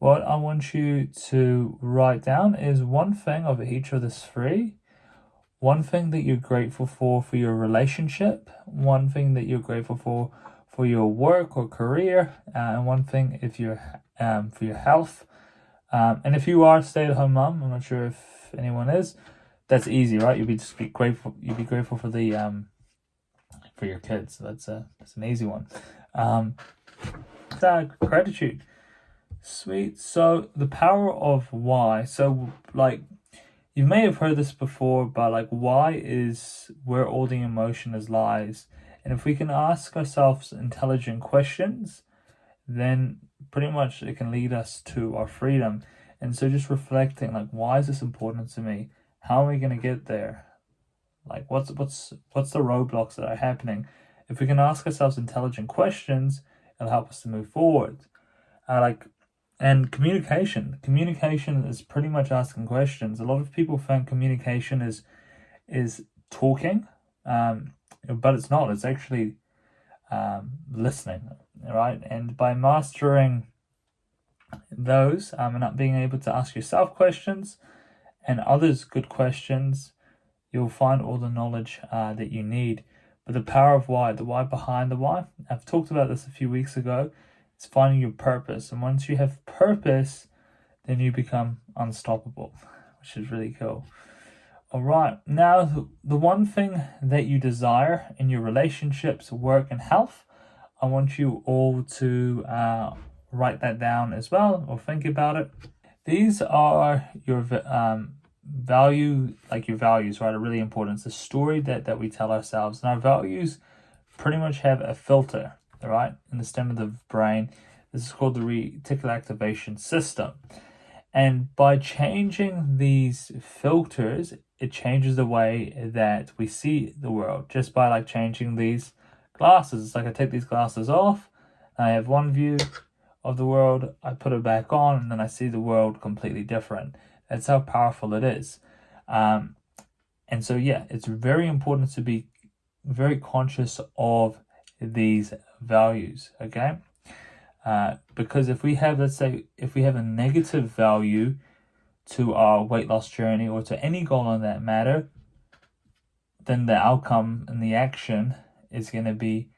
what I want you to write down is one thing of each of the three. One thing that you're grateful for your relationship, one thing that you're grateful for your work or career, and one thing if you're for your health. And if you are a stay-at-home mom, I'm not sure if anyone is, that's easy, right? You'd be grateful for the for your kids. That's an easy one. Gratitude. Sweet. So the power of why. So like, you may have heard this before, but like, why is where all the emotion is lies. And if we can ask ourselves intelligent questions, then pretty much it can lead us to our freedom. And so just reflecting, like, why is this important to me? How are we going to get there? Like, what's the roadblocks that are happening? If we can ask ourselves intelligent questions, it'll help us to move forward. And communication is pretty much asking questions. A lot of people think communication is talking, but it's not. It's actually listening, right? And by mastering those, and not being able to ask yourself questions and others good questions, you'll find all the knowledge that you need. But the power of why, the why behind the why, I've talked about this a few weeks ago. It's finding your purpose. And once you have purpose, then you become unstoppable, which is really cool. All right. Now, the one thing that you desire in your relationships, work, and health, I want you all to write that down as well, or think about it. These are your your values, right, are really important. It's the story that we tell ourselves. And our values pretty much have a filter, right, in the stem of the brain. This is called the reticular activation system. And by changing these filters, it changes the way that we see the world. Just by like changing these glasses. It's like I take these glasses off, and I have one view of the world, I put it back on, and then I see the world completely different. That's how powerful it is. And so, yeah, it's very important to be very conscious of these values, okay? Because if we have, let's say, if we have a negative value to our weight loss journey or to any goal on that matter, then the outcome and the action is going to be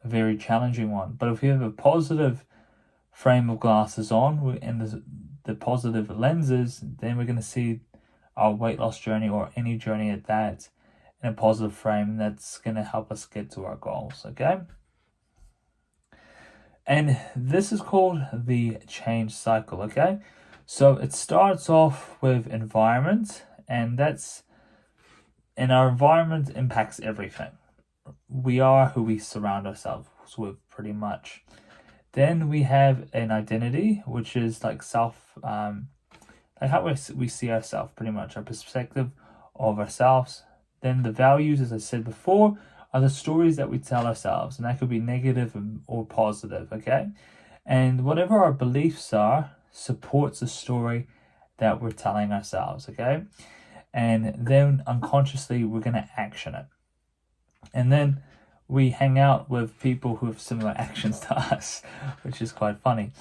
a very challenging one. But if we have a positive frame of glasses on and the positive lenses, then we're going to see our weight loss journey or any journey at that in a positive frame. That's going to help us get to our goals, okay? And this is called the change cycle, okay? So it starts off with environment, and our environment impacts everything. We are who we surround ourselves with, pretty much. Then we have an identity, which is like like how we see ourselves, pretty much, our perspective of ourselves. Then the values, as I said before, are the stories that we tell ourselves, and that could be negative or positive, okay? And whatever our beliefs are supports the story that we're telling ourselves, okay? And then unconsciously, we're going to action it. And then we hang out with people who have similar actions to us, which is quite funny.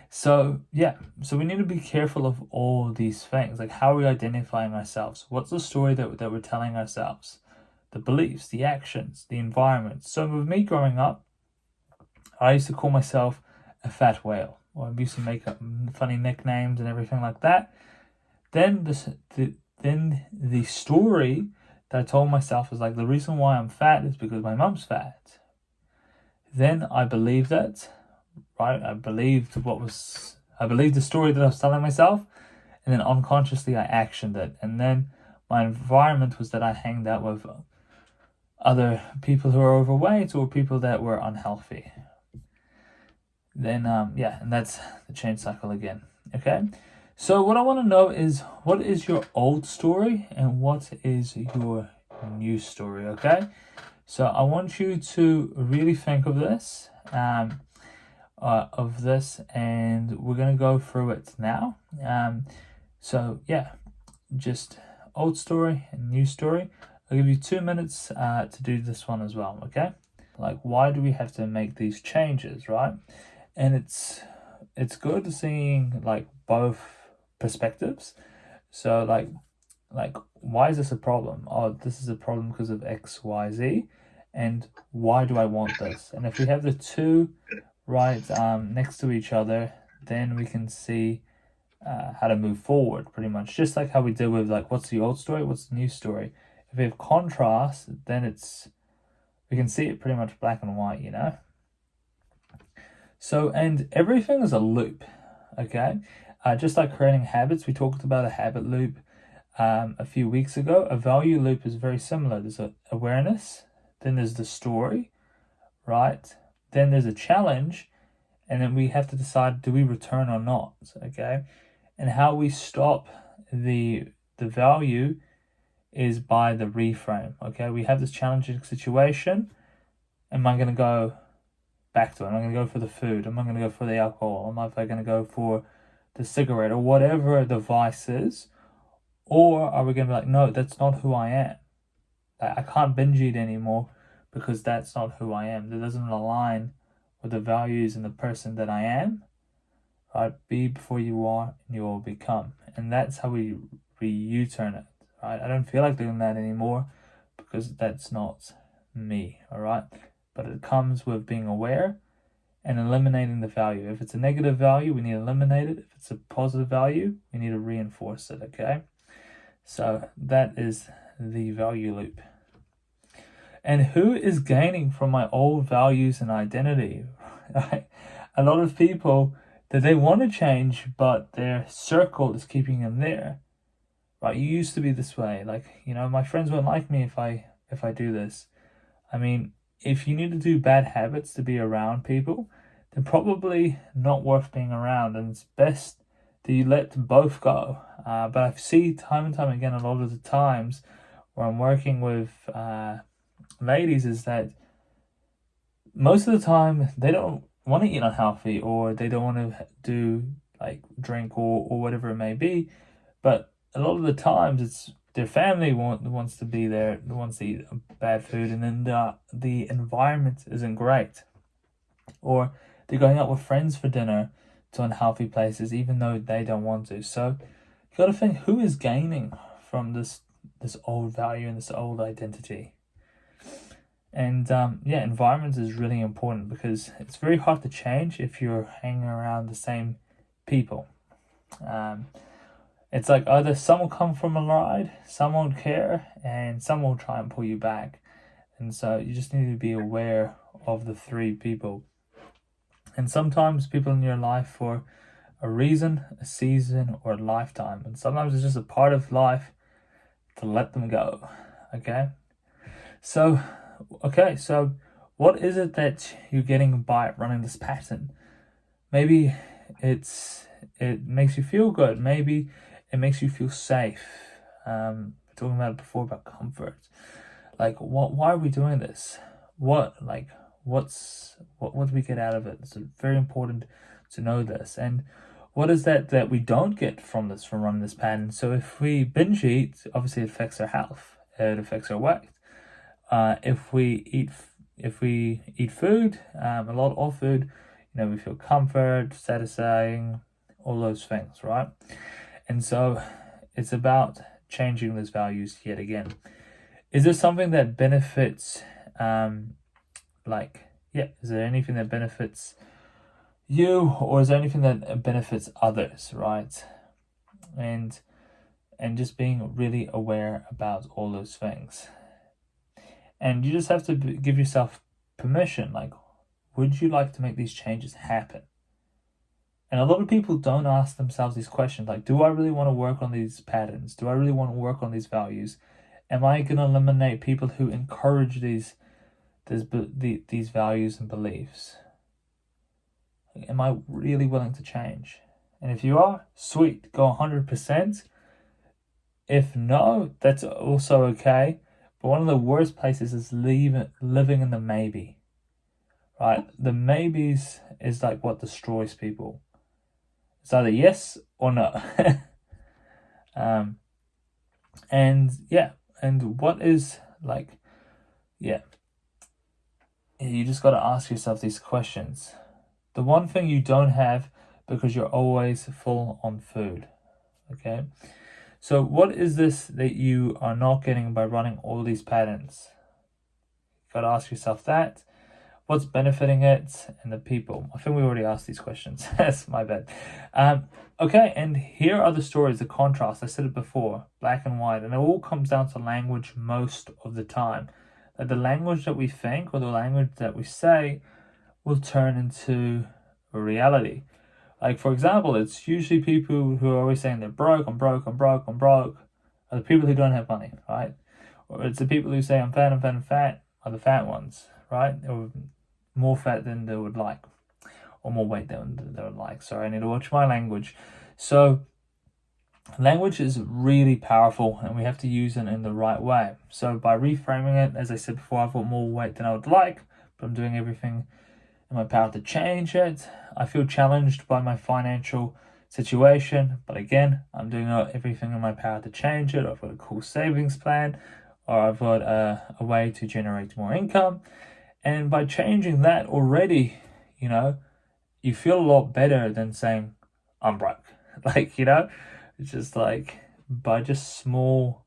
So, yeah, so we need to be careful of all these things. Like, how are we identifying ourselves? What's the story that we're telling ourselves? The beliefs, the actions, the environment. So with me growing up, I used to call myself a fat whale, or I used to make up funny nicknames and everything like that. Then the story that I told myself is like, the reason why I'm fat is because my mom's fat. Then I believed it, right? I believed the story that I was telling myself, and then unconsciously I actioned it. And then my environment was that I hanged out with other people who are overweight or people that were unhealthy. Then, and that's the change cycle again, okay? So what I want to know is, what is your old story and what is your new story, okay? So I want you to really think of this, and we're going to go through it now. Just old story and new story. I'll give you 2 minutes to do this one as well, okay? Like, why do we have to make these changes, right? And it's it's good seeing like both perspectives. So like why is this a problem? Oh, this is a problem because of X, Y, Z, and why do I want this? And if we have the two right next to each other, then we can see how to move forward, pretty much. Just like how we did with like what's the old story, what's the new story. If we have contrast, then we can see it pretty much black and white, you know. So, and everything is a loop, okay? Just like creating habits, we talked about a habit loop a few weeks ago. A value loop is very similar. There's a awareness, then there's the story, right? Then there's a challenge, and then we have to decide, do we return or not, okay? And how we stop the value is by the reframe, okay? We have this challenging situation. Am I going to go back to it? Am I going to go for the food? Am I going to go for the alcohol? Am I going to go for the cigarette or whatever the vice is? Or are we going to be like, no, that's not who I am. I can't binge eat anymore because that's not who I am. That doesn't align with the values and the person that I am. Right? Be before you are and you will become. And that's how we U-turn it. Right? I don't feel like doing that anymore because that's not me. All right. But it comes with being aware and eliminating the value. If it's a negative value, we need to eliminate it. If it's a positive value, we need to reinforce it, okay? So that is the value loop. And who is gaining from my old values and identity? Right? A lot of people that they want to change, but their circle is keeping them there. Right? You used to be this way. Like, you know, my friends won't like me if I do this. I mean, if you need to do bad habits to be around people, they're probably not worth being around, and it's best that you let both go. But I see time and time again, a lot of the times where I'm working with ladies, is that most of the time they don't want to eat unhealthy, or they don't want to do like drink or whatever it may be. But a lot of the times it's their family wants to be there, wants to eat bad food, and then the environment isn't great. Or they're going out with friends for dinner to unhealthy places, even though they don't want to. So you got to think, who is gaining from this old value and this old identity? And environment is really important because it's very hard to change if you're hanging around the same people. It's like either some will come from a ride, some won't care, and some will try and pull you back. And so you just need to be aware of the three people. And sometimes people in your life for a reason, a season, or a lifetime. And sometimes it's just a part of life to let them go. Okay? So what is it that you're getting by running this pattern? Maybe it makes you feel good. Maybe it makes you feel safe. Talking about it before about comfort. Like, why are we doing this? What do we get out of it? It's very important to know this. And what is that we don't get from running this pattern? So if we binge eat, obviously it affects our health. It affects our weight. If we eat food, a lot of food, we feel comfort, satisfying, all those things, right? And so it's about changing those values yet again. Is there something that benefits, is there anything that benefits you, or is there anything that benefits others, right? And just being really aware about all those things. And you just have to give yourself permission, like, would you like to make these changes happen? And a lot of people don't ask themselves these questions, like, do I really want to work on these patterns? Do I really want to work on these values? Am I going to eliminate people who encourage these values and beliefs? Am I really willing to change? And if you are, sweet, go 100%. If no, that's also okay. But one of the worst places is living in the maybe. Right? The maybes is like what destroys people. It's either yes or no. And what is you just got to ask yourself these questions. The one thing you don't have because you're always full on food. Okay, so what is this that you are not getting by running all these patterns? You gotta ask yourself that. What's benefiting it and the people? I think we already asked these questions. That's my bad. Okay, and here are the stories, the contrast. I said it before, black and white, and it all comes down to language most of the time. That the language that we think or the language that we say will turn into a reality. Like, for example, it's usually people who are always saying they're broke, I'm broke, I'm broke, I'm broke, are the people who don't have money, right? Or it's the people who say I'm fat, I'm fat, I'm fat, are the fat ones, right? Or more fat than they would like, or more weight than they would like. Sorry, I need to watch my language. So, language is really powerful and we have to use it in the right way. So, by reframing it, as I said before, I've got more weight than I would like, but I'm doing everything in my power to change it. I feel challenged by my financial situation, but again, I'm doing everything in my power to change it. I've got a cool savings plan, or I've got a way to generate more income. And by changing that already, you feel a lot better than saying, I'm broke. Like, it's just like, by just small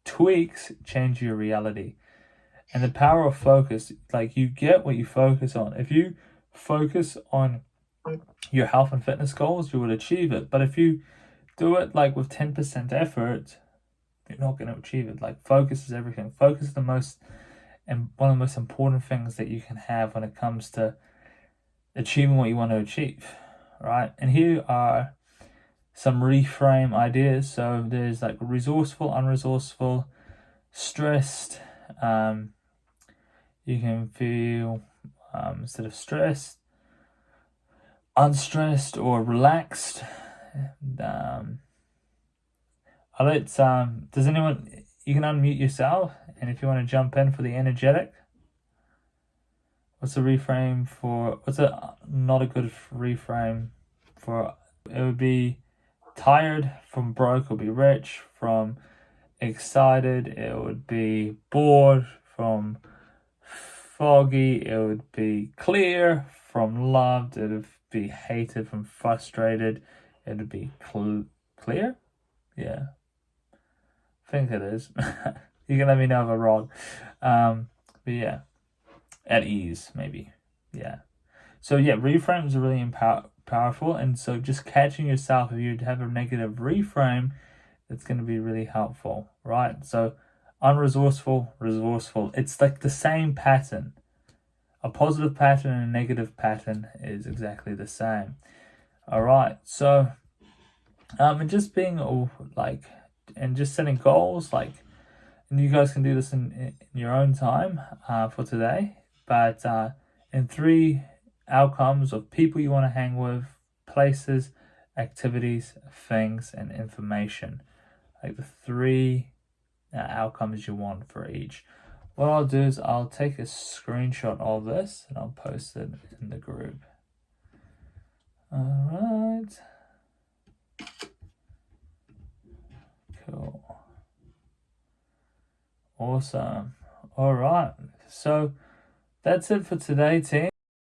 tweaks, change your reality. And the power of focus, like, you get what you focus on. If you focus on your health and fitness goals, you will achieve it. But if you do it like with 10% effort, you're not going to achieve it. Like, focus is everything. Focus is one of the most important things that you can have when it comes to achieving what you want to achieve, right? And here are some reframe ideas. So there's like resourceful, unresourceful, stressed. You can feel instead of stressed, unstressed or relaxed. Does anyone, you can unmute yourself, and if you want to jump in for the energetic. What's a reframe for, not a good reframe for, it would be tired, from broke it would be rich, from excited it would be bored, from foggy it would be clear, from loved it would be hated, from frustrated it would be clear? Yeah. I think it is. You can let me know if I'm wrong. But yeah. At ease, maybe. Yeah. So yeah, reframes are really powerful, and so just catching yourself if you have a negative reframe, it's going to be really helpful, right? So unresourceful, resourceful, it's like the same pattern. A positive pattern and a negative pattern is exactly the same. All right. So and just being and just setting goals, like, and you guys can do this in your own time for today. But in 3 outcomes of people you want to hang with, places, activities, things, and information. Like the 3 outcomes you want for each. What I'll do is I'll take a screenshot of this and I'll post it in the group. All right. Cool. Awesome. All right. So that's it for today, team.